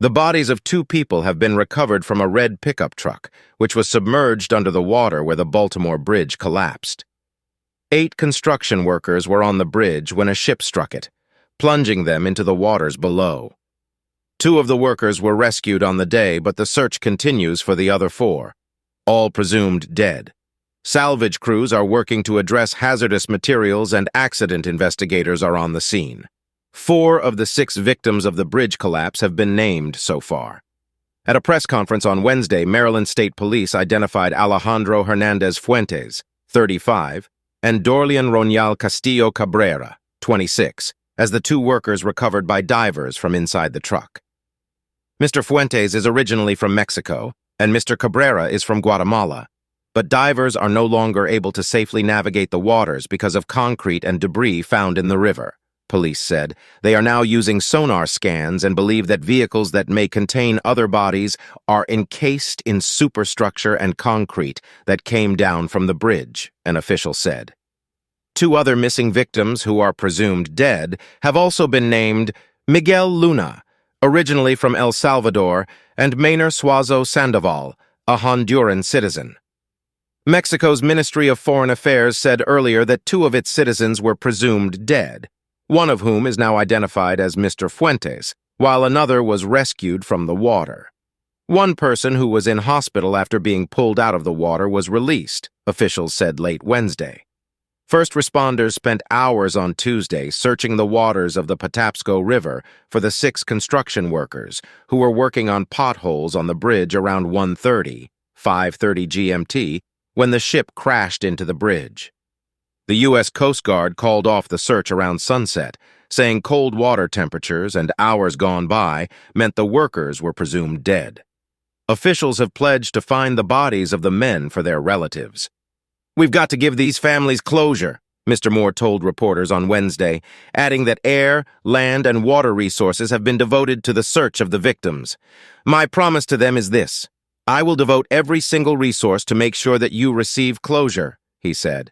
The bodies of 2 people have been recovered from a red pickup truck, which was submerged under the water where the Baltimore bridge collapsed. 8 construction workers were on the bridge when a ship struck it, plunging them into the waters below. 2 of the workers were rescued on the day, but the search continues for the other 4, all presumed dead. Salvage crews are working to address hazardous materials and accident investigators are on the scene. 4 of the 6 victims of the bridge collapse have been named so far. At a press conference on Wednesday, Maryland State Police identified Alejandro Hernandez Fuentes, 35, and Dorlian Ronald Castillo Cabrera, 26, as the 2 workers recovered by divers from inside the truck. Mr. Fuentes is originally from Mexico, and Mr. Cabrera is from Guatemala, but divers are no longer able to safely navigate the waters because of concrete and debris found in the river, police said. They are now using sonar scans and believe that vehicles that may contain other bodies are encased in superstructure and concrete that came down from the bridge, an official said. 2 other missing victims who are presumed dead have also been named Miguel Luna, originally from El Salvador, and Maynor Suazo Sandoval, a Honduran citizen. Mexico's Ministry of Foreign Affairs said earlier that 2 of its citizens were presumed dead, one of whom is now identified as Mr. Fuentes, while another was rescued from the water. One person who was in hospital after being pulled out of the water was released, officials said late Wednesday. First responders spent hours on Tuesday searching the waters of the Patapsco River for the 6 construction workers who were working on potholes on the bridge around 5:30 GMT, when the ship crashed into the bridge. The U.S. Coast Guard called off the search around sunset, saying cold water temperatures and hours gone by meant the workers were presumed dead. Officials have pledged to find the bodies of the men for their relatives. "We've got to give these families closure," Mr. Moore told reporters on Wednesday, adding that air, land, and water resources have been devoted to the search of the victims. "My promise to them is this: I will devote every single resource to make sure that you receive closure," he said.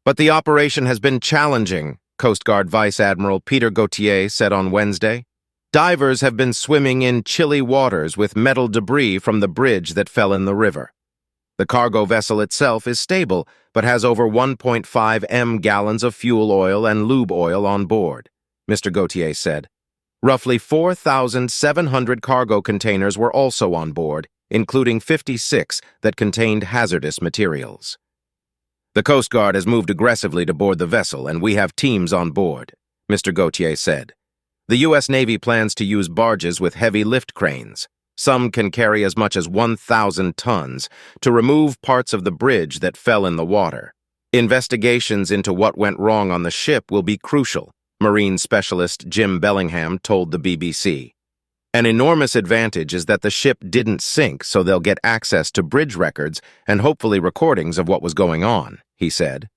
But the operation has been challenging, Coast Guard Vice Admiral Peter Gauthier said on Wednesday. Divers have been swimming in chilly waters with metal debris from the bridge that fell in the river. The cargo vessel itself is stable, but has over 1.5 gallons of fuel oil and lube oil on board, Mr. Gauthier said. Roughly 4,700 cargo containers were also on board, including 56 that contained hazardous materials. "The Coast Guard has moved aggressively to board the vessel, and we have teams on board," Mr. Gauthier said. The U.S. Navy plans to use barges with heavy lift cranes. Some can carry as much as 1,000 tons to remove parts of the bridge that fell in the water. Investigations into what went wrong on the ship will be crucial, Marine specialist Jim Bellingham told the BBC. An enormous advantage is that the ship didn't sink, so they'll get access to bridge records and hopefully recordings of what was going on, he said.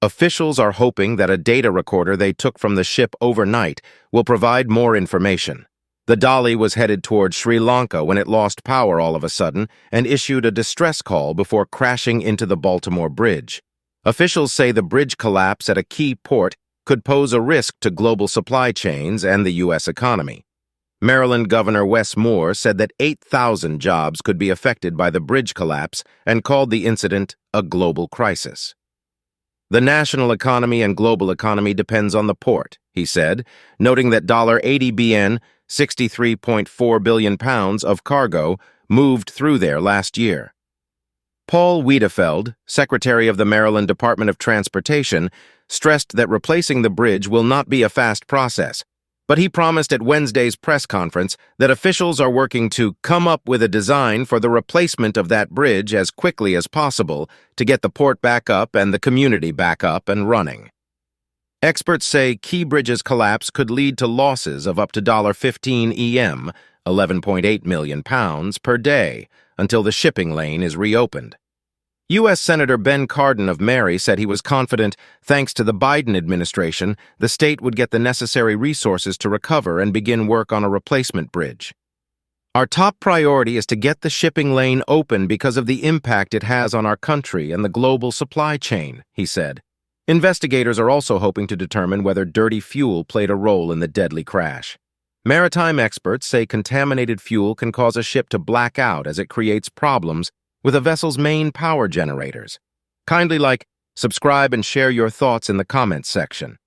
Officials are hoping that a data recorder they took from the ship overnight will provide more information. The Dolly was headed toward Sri Lanka when it lost power all of a sudden and issued a distress call before crashing into the Baltimore bridge. Officials say the bridge collapse at a key port could pose a risk to global supply chains and the U.S. economy. Maryland Governor Wes Moore said that 8,000 jobs could be affected by the bridge collapse and called the incident a global crisis. "The national economy and global economy depends on the port," he said, noting that $80 billion, 63.4 billion pounds of cargo moved through there last year. Paul Wiedefeld, Secretary of the Maryland Department of Transportation, stressed that replacing the bridge will not be a fast process, but he promised at Wednesday's press conference that officials are working to come up with a design for the replacement of that bridge as quickly as possible to get the port back up and the community back up and running. Experts say Key Bridge's collapse could lead to losses of up to $15 EM, 11.8 million pounds, per day until the shipping lane is reopened. U.S. Senator Ben Cardin of Mary said he was confident, thanks to the Biden administration, the state would get the necessary resources to recover and begin work on a replacement bridge. "Our top priority is to get the shipping lane open because of the impact it has on our country and the global supply chain," he said. Investigators are also hoping to determine whether dirty fuel played a role in the deadly crash. Maritime experts say contaminated fuel can cause a ship to black out as it creates problems with a vessel's main power generators. Kindly like, subscribe, and share your thoughts in the comments section.